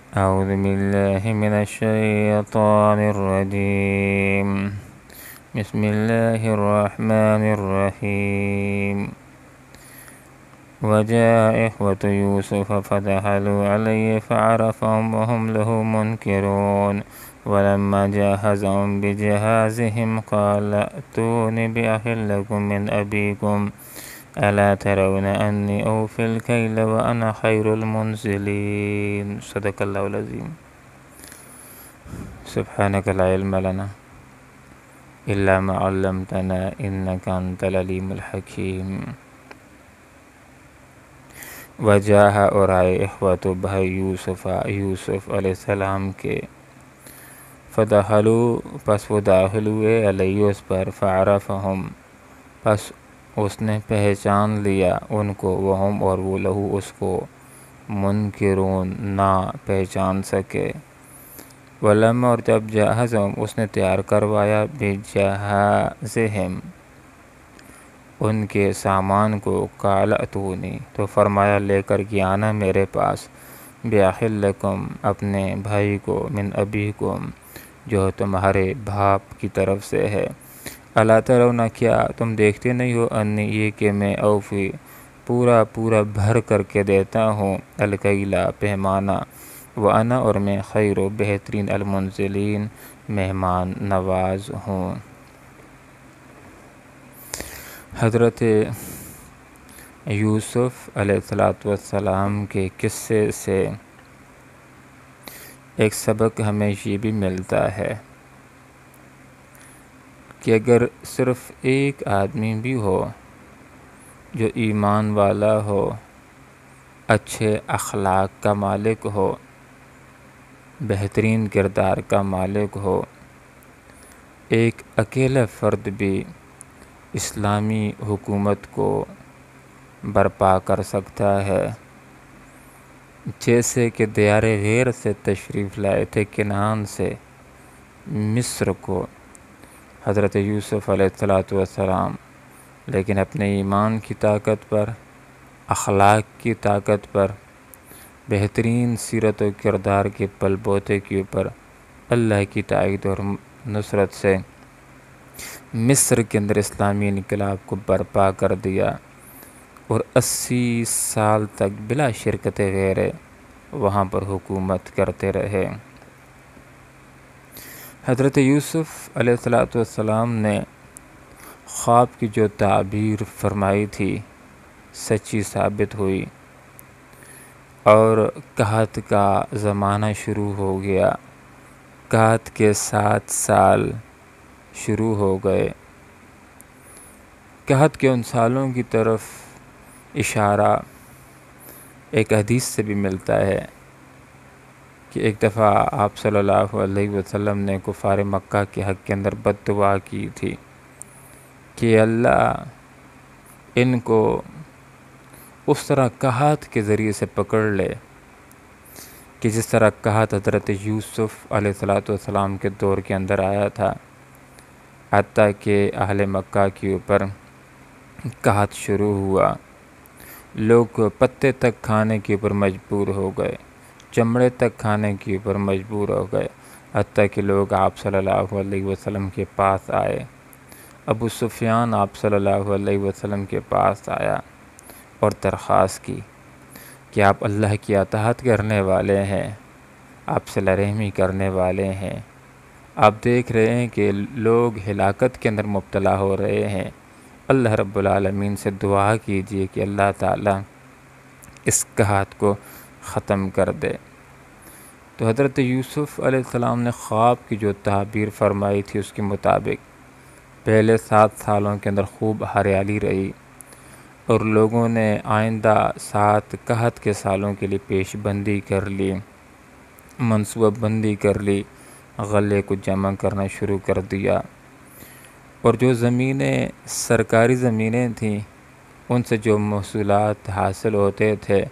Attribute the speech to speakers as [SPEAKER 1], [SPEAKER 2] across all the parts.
[SPEAKER 1] أعوذ بالله من الشيطان الرجيم. بسم الله الرحمن الرحيم. وجاء إخوة يوسف فدخلوا عليه فعرفهم وهم له منكرون. ولما جهزهم بجهازهم قال ائتوني بأخ لكم من أبيكم ألا ترون أني أوفي الكيل وأنا خير المنزلين. صدق الله العظيم. سبحانك لا علم لنا إلا ما علمتنا إنك أنت العليم الحكيم. وجاء اور آئے اخوت بھائی یوسف علیہ السلام کے، فدخلوا پس وہ داخل ہوئے علیہ اس پر، فعرفہم پس اس نے پہچان لیا ان کو، وہم اور وہ لہو اس کو، منکرون نہ پہچان سکے. ولما اور جب جہزہم اس نے تیار کروایا، بجہازہم ان کے سامان کو، قال اتونی تو فرمایا لے کر کے آنا میرے پاس، بأخ لکم اپنے بھائی کو، من ابیکم جو تمہارے باپ کی طرف سے ہے، الا ترون کیا تم دیکھتے نہیں ہو، انی یہ کہ میں اوفی پورا بھر کر کے دیتا ہوں، الکیلا پیمانہ، وانا اور میں خیر و بہترین، المنزلین مہمان نواز ہوں. حضرت یوسف علیہ السلام کے قصے سے ایک سبق ہمیں یہ بھی ملتا ہے کہ اگر صرف ایک آدمی بھی ہو جو ایمان والا ہو، اچھے اخلاق کا مالک ہو، بہترین کردار کا مالک ہو، ایک اکیلا فرد بھی اسلامی حکومت کو برپا کر سکتا ہے. جیسے کہ دیار غیر سے تشریف لائے تھے کنعان سے مصر کو حضرت یوسف علیہ السلام، لیکن اپنے ایمان کی طاقت پر، اخلاق کی طاقت پر، بہترین سیرت و کردار کے پل بوتے کے اوپر اللہ کی تائید اور نصرت سے مصر کے اندر اسلامی انقلاب کو برپا کر دیا، اور 80 سال تک بلا شرکت غیر وہاں پر حکومت کرتے رہے. حضرت یوسف علیہ السلام نے خواب کی جو تعبیر فرمائی تھی سچی ثابت ہوئی، اور قحط کا زمانہ شروع ہو گیا. قحط کے 7 سال شروع ہو گئے. قحط کے ان سالوں کی طرف اشارہ ایک حدیث سے بھی ملتا ہے کہ ایک دفعہ آپ صلی اللہ علیہ وسلم نے کفار مکہ کے حق کے اندر بد دعا کی تھی کہ اللہ ان کو اس طرح قحط کے ذریعے سے پکڑ لے کہ جس طرح قحط حضرت یوسف علیہ السلام کے دور کے اندر آیا تھا، حتیٰ کہ اہل مکہ کے اوپر قحط شروع ہوا. لوگ پتے تک کھانے کے اوپر مجبور ہو گئے، چمڑے تک کھانے کے اوپر مجبور ہو گئے، حتیٰ کہ لوگ آپ صلی اللہ علیہ وسلم کے پاس آئے. ابو سفیان آپ صلی اللہ علیہ وسلم کے پاس آیا اور درخواست کی کہ آپ اللہ کی اطاعت کرنے والے ہیں، آپ صلہ رحمی کرنے والے ہیں، آپ دیکھ رہے ہیں کہ لوگ ہلاکت کے اندر مبتلا ہو رہے ہیں، اللہ رب العالمین سے دعا کیجئے کہ اللہ تعالیٰ اس قحط کو ختم کر دے. تو حضرت یوسف علیہ السلام نے خواب کی جو تعبیر فرمائی تھی اس کے مطابق پہلے 7 سالوں کے اندر خوب ہریالی رہی، اور لوگوں نے آئندہ 7 قحط کے سالوں کے لیے پیش بندی کر لی، منصوبہ بندی کر لی، غلے کو جمع کرنا شروع کر دیا. اور جو زمینیں سرکاری زمینیں تھیں ان سے جو محصولات حاصل ہوتے تھے،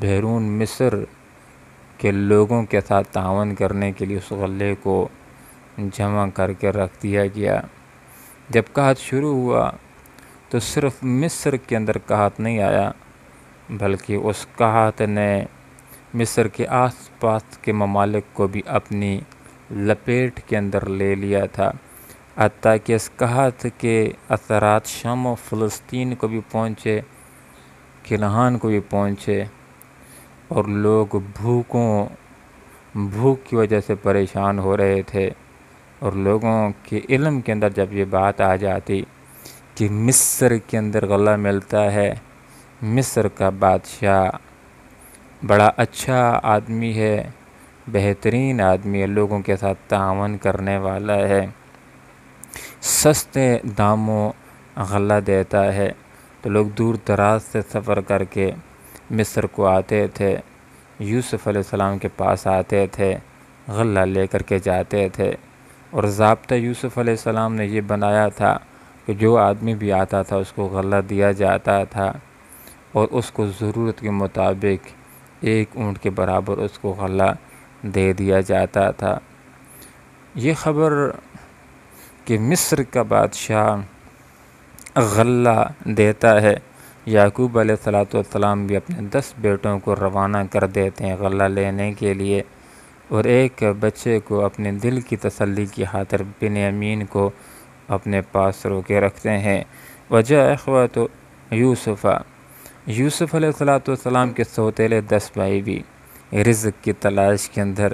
[SPEAKER 1] بیرون مصر کے لوگوں کے ساتھ تعاون کرنے کے لیے اس غلے کو جمع کر کے رکھ دیا گیا. جب قحط شروع ہوا تو صرف مصر کے اندر قحط نہیں آیا، بلکہ اس قحط نے مصر کے آس پاس کے ممالک کو بھی اپنی لپیٹ کے اندر لے لیا تھا، حتیٰ کہ اس قحط کے اثرات شام و فلسطین کو بھی پہنچے، کنعان کو بھی پہنچے، اور لوگ بھوک کی وجہ سے پریشان ہو رہے تھے۔ اور لوگوں کے علم کے اندر جب یہ بات آ جاتی کہ مصر کے اندر غلہ ملتا ہے، مصر کا بادشاہ بڑا اچھا آدمی ہے، بہترین آدمی ہے، لوگوں کے ساتھ تعاون کرنے والا ہے، سستے داموں غلہ دیتا ہے، تو لوگ دور دراز سے سفر کر کے مصر کو آتے تھے، یوسف علیہ السلام کے پاس آتے تھے، غلہ لے کر کے جاتے تھے۔ اور ضابطہ یوسف علیہ السلام نے یہ بنایا تھا کہ جو آدمی بھی آتا تھا اس کو غلہ دیا جاتا تھا، اور اس کو ضرورت کے مطابق 1 اونٹ کے برابر اس کو غلہ دے دیا جاتا تھا۔ یہ خبر کہ مصر کا بادشاہ غلہ دیتا ہے، یعقوب علیہ السلام بھی اپنے 10 بیٹوں کو روانہ کر دیتے ہیں غلہ لینے کے لیے، اور ایک بچے کو اپنے دل کی تسلی کی خاطر بنیامین کو اپنے پاس روکے رکھتے ہیں۔ وجہ اخوۃ یوسف، یوسف علیہ السلام کے سوتیلے 10 بھائی بھی رزق کی تلاش کے اندر،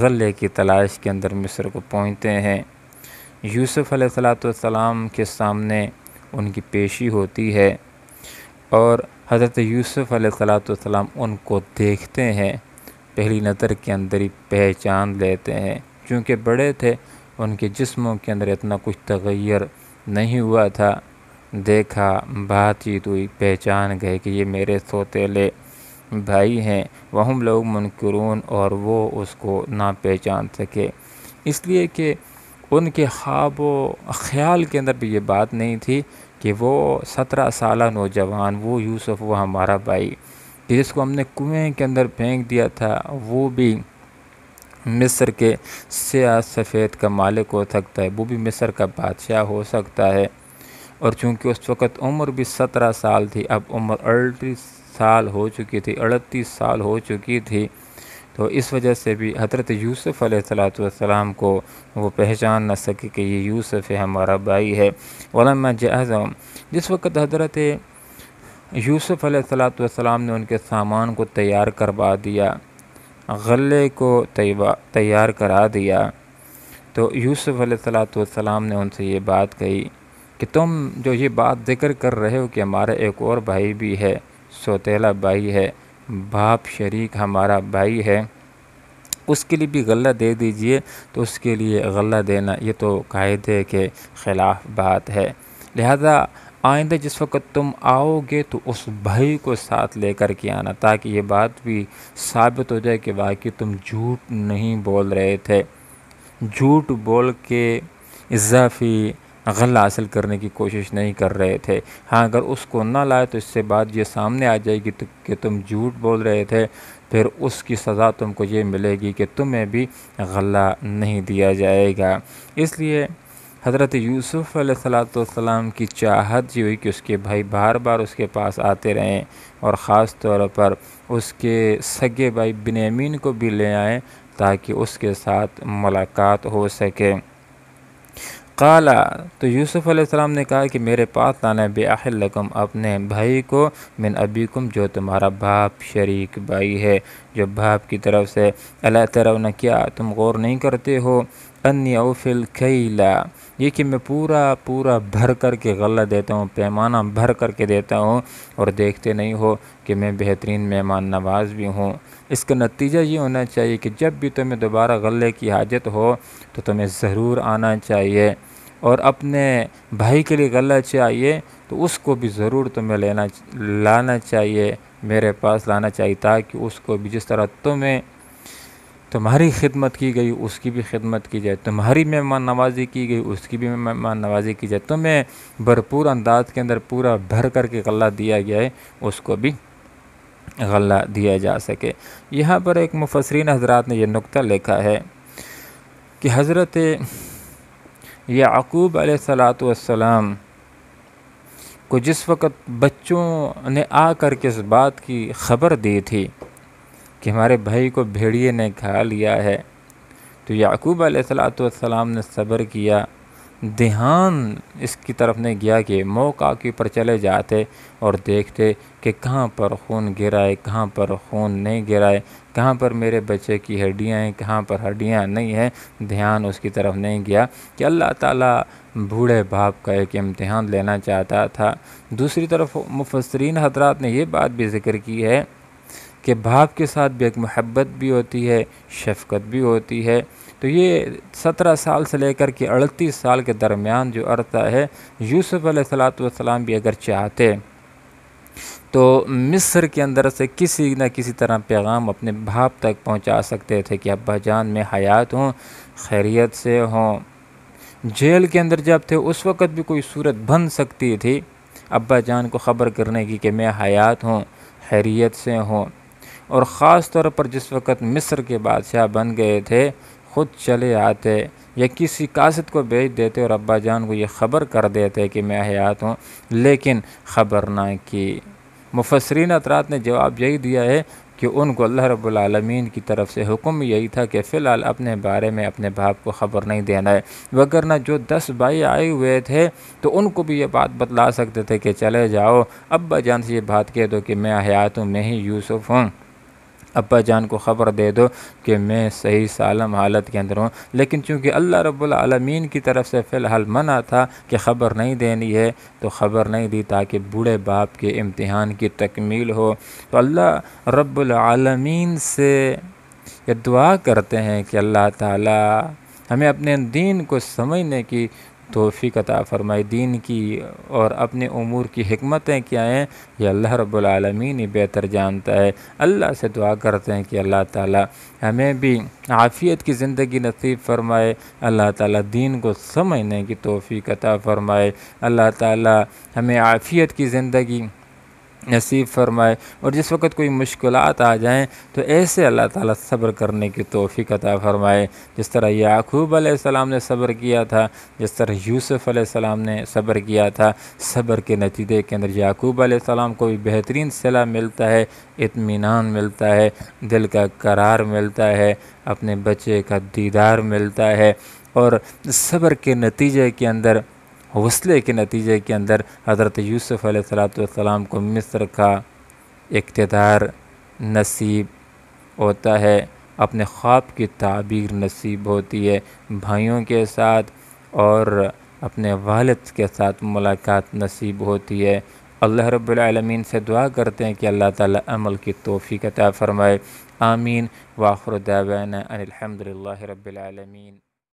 [SPEAKER 1] غلے کی تلاش کے اندر مصر کو پہنچتے ہیں۔ یوسف علیہ السلام کے سامنے ان کی پیشی ہوتی ہے، اور حضرت یوسف علیہ السلام ان کو دیکھتے ہیں، پہلی نظر کے اندر ہی پہچان لیتے ہیں، چونکہ بڑے تھے، ان کے جسموں کے اندر اتنا کچھ تغیر نہیں ہوا تھا، دیکھا، بات چیت ہوئی، پہچان گئے کہ یہ میرے سوتیلے بھائی ہیں، وہم لوگ منکرون، اور وہ اس کو نہ پہچان سکے، اس لیے کہ ان کے خواب و خیال کے اندر بھی یہ بات نہیں تھی کہ وہ 17 سالہ نوجوان، وہ یوسف، وہ ہمارا بھائی کہ جس کو ہم نے کنویں کے اندر پھینک دیا تھا، وہ بھی مصر کے سیاہ سفید کا مالک ہو سکتا ہے، وہ بھی مصر کا بادشاہ ہو سکتا ہے۔ اور چونکہ اس وقت عمر بھی 17 سال تھی، اب عمر 38 سال ہو چکی تھی، 38 سال ہو چکی تھی، تو اس وجہ سے بھی حضرت یوسف علیہ السلام کو وہ پہچان نہ سکے کہ یہ یوسف ہے، ہمارا بھائی ہے۔ ولما جہزهم، جس وقت حضرت یوسف علیہ السلام نے ان کے سامان کو تیار کروا دیا، غلے کو تیار کرا دیا، تو یوسف علیہ السلام نے ان سے یہ بات کہی کہ تم جو یہ بات ذکر کر رہے ہو کہ ہمارا ایک اور بھائی بھی ہے، سوتیلا بھائی ہے، باپ شریک ہمارا بھائی ہے، اس کے لیے بھی غلہ دے دیجئے، تو اس کے لیے غلہ دینا یہ تو قاعدے کے خلاف بات ہے، لہذا آئندہ جس وقت تم آؤ گے تو اس بھائی کو ساتھ لے کر کے آنا، تاکہ یہ بات بھی ثابت ہو جائے کہ واقعی تم جھوٹ نہیں بول رہے تھے، جھوٹ بول کے اضافی غلہ حاصل کرنے کی کوشش نہیں کر رہے تھے۔ ہاں اگر اس کو نہ لائے تو اس سے بات یہ سامنے آ جائے گی کہ تم جھوٹ بول رہے تھے، پھر اس کی سزا تم کو یہ ملے گی کہ تمہیں بھی غلہ نہیں دیا جائے گا۔ اس لیے حضرت یوسف علیہ السلام کی چاہت یہ ہوئی کہ اس کے بھائی بار بار اس کے پاس آتے رہیں، اور خاص طور پر اس کے سگے بھائی بنیامین کو بھی لے آئیں تاکہ اس کے ساتھ ملاقات ہو سکے۔ قال، تو یوسف علیہ السلام نے کہا کہ میرے پاس لانا بِأَخٍ لَكُمْ، اپنے بھائی کو، من ابیکم، جو تمہارا باپ شریک بھائی ہے، جو باپ کی طرف سے، الا ترون، کیا تم غور نہیں کرتے ہو، انی اوفی الکیل، یہ کہ میں پورا بھر کر کے غلہ دیتا ہوں، پیمانہ بھر کر کے دیتا ہوں، اور دیکھتے نہیں ہو کہ میں بہترین مہمان نواز بھی ہوں۔ اس کا نتیجہ یہ ہونا چاہیے کہ جب بھی تمہیں دوبارہ غلے کی حاجت ہو تو تمہیں ضرور آنا چاہیے، اور اپنے بھائی کے لیے غلہ چاہیے تو اس کو بھی ضرور تمہیں لانا چاہیے، میرے پاس لانا چاہیے، تاکہ اس کو بھی جس طرح تمہاری خدمت کی گئی اس کی بھی خدمت کی جائے، تمہاری مہمان نوازی کی گئی اس کی بھی مہمان نوازی کی جائے، تمہیں بھرپور انداز کے اندر پورا بھر کر کے غلہ دیا گیا ہے، اس کو بھی غلہ دیا جا سکے۔ یہاں پر ایک مفسرین حضرات نے یہ نقطہ لکھا ہے کہ حضرت یعقوب علیہ السلام کو جس وقت بچوں نے آ کر کے اس بات کی خبر دی تھی کہ ہمارے بھائی کو بھیڑیے نے کھا لیا ہے۔ تو یعقوب علیہ السلام نے صبر کیا، دھیان اس کی طرف نہیں گیا کہ موقع کے پر چلے جاتے اور دیکھتے کہ کہاں پر خون گرا ہے، کہاں پر خون نہیں گرا ہے، کہاں پر میرے بچے کی ہڈیاں ہیں، کہاں پر ہڈیاں نہیں ہیں۔ دھیان اس کی طرف نہیں گیا کہ اللہ تعالیٰ بوڑھے باپ کا ایک امتحان لینا چاہتا تھا۔ دوسری طرف مفسرین حضرات نے یہ بات بھی ذکر کی ہے کہ باپ کے ساتھ بھی ایک محبت بھی ہوتی ہے، شفقت بھی ہوتی ہے۔ تو یہ 17 سال سے لے کر کے 38 سال کے درمیان جو عرصہ ہے، یوسف علیہ السلام بھی اگر چاہتے تو مصر کے اندر سے کسی نہ کسی طرح پیغام اپنے باپ تک پہنچا سکتے تھے کہ ابا جان میں حیات ہوں، خیریت سے ہوں۔ جیل کے اندر جب تھے اس وقت بھی کوئی صورت بن سکتی تھی ابا جان کو خبر کرنے کی کہ میں حیات ہوں، خیریت سے ہوں۔ اور خاص طور پر جس وقت مصر کے بادشاہ بن گئے تھے، خود چلے آتے یا کسی قاصد کو بھیج دیتے اور ابا جان کو یہ خبر کر دیتے کہ میں حیات ہوں، لیکن خبر نہ کی۔ مفسرین حضرات نے جواب یہی دیا ہے کہ ان کو اللہ رب العالمین کی طرف سے حکم یہی تھا کہ فی الحال اپنے بارے میں اپنے باپ کو خبر نہیں دینا ہے، وگرنہ جو 10 بھائی آئے ہوئے تھے تو ان کو بھی یہ بات بتلا سکتے تھے کہ چلے جاؤ ابا جان سے یہ بات کہہ دو کہ میں حیات ہوں، میں ہی یوسف ہوں، ابا جان کو خبر دے دو کہ میں صحیح سالم حالت کے اندر ہوں۔ لیکن چونکہ اللہ رب العالمین کی طرف سے فی الحال منع تھا کہ خبر نہیں دینی ہے، تو خبر نہیں دی تاکہ بوڑھے باپ کے امتحان کی تکمیل ہو۔ تو اللہ رب العالمین سے یہ دعا کرتے ہیں کہ اللہ تعالی ہمیں اپنے دین کو سمجھنے کی توفیق عطا فرمائے، دین کی اور اپنے امور کی حکمتیں کیا ہیں یہ اللہ رب العالمین ہی بہتر جانتا ہے۔ اللہ سے دعا کرتے ہیں کہ اللہ تعالی ہمیں بھی عافیت کی زندگی نصیب فرمائے، اللہ تعالی دین کو سمجھنے کی توفیق عطا فرمائے، اللہ تعالی ہمیں عافیت کی زندگی نصیب فرمائے، اور جس وقت کوئی مشکلات آ جائیں تو ایسے اللہ تعالیٰ صبر کرنے کی توفیق عطا فرمائے، جس طرح یعقوب علیہ السلام نے صبر کیا تھا، جس طرح یوسف علیہ السلام نے صبر کیا تھا۔ صبر کے نتیجے کے اندر یعقوب علیہ السلام کو بھی بہترین صلہ ملتا ہے، اطمینان ملتا ہے، دل کا قرار ملتا ہے، اپنے بچے کا دیدار ملتا ہے، اور صبر کے نتیجے کے اندر، حوصلے کے نتیجے کے اندر حضرت یوسف علیہ السلام کو مصر کا اقتدار نصیب ہوتا ہے، اپنے خواب کی تعبیر نصیب ہوتی ہے، بھائیوں کے ساتھ اور اپنے والد کے ساتھ ملاقات نصیب ہوتی ہے۔ اللہ رب العالمین سے دعا کرتے ہیں کہ اللہ تعالی عمل کی توفیق عطا فرمائے۔ آمین۔ وآخر دعوانا ان الحمد للہ رب العالمین۔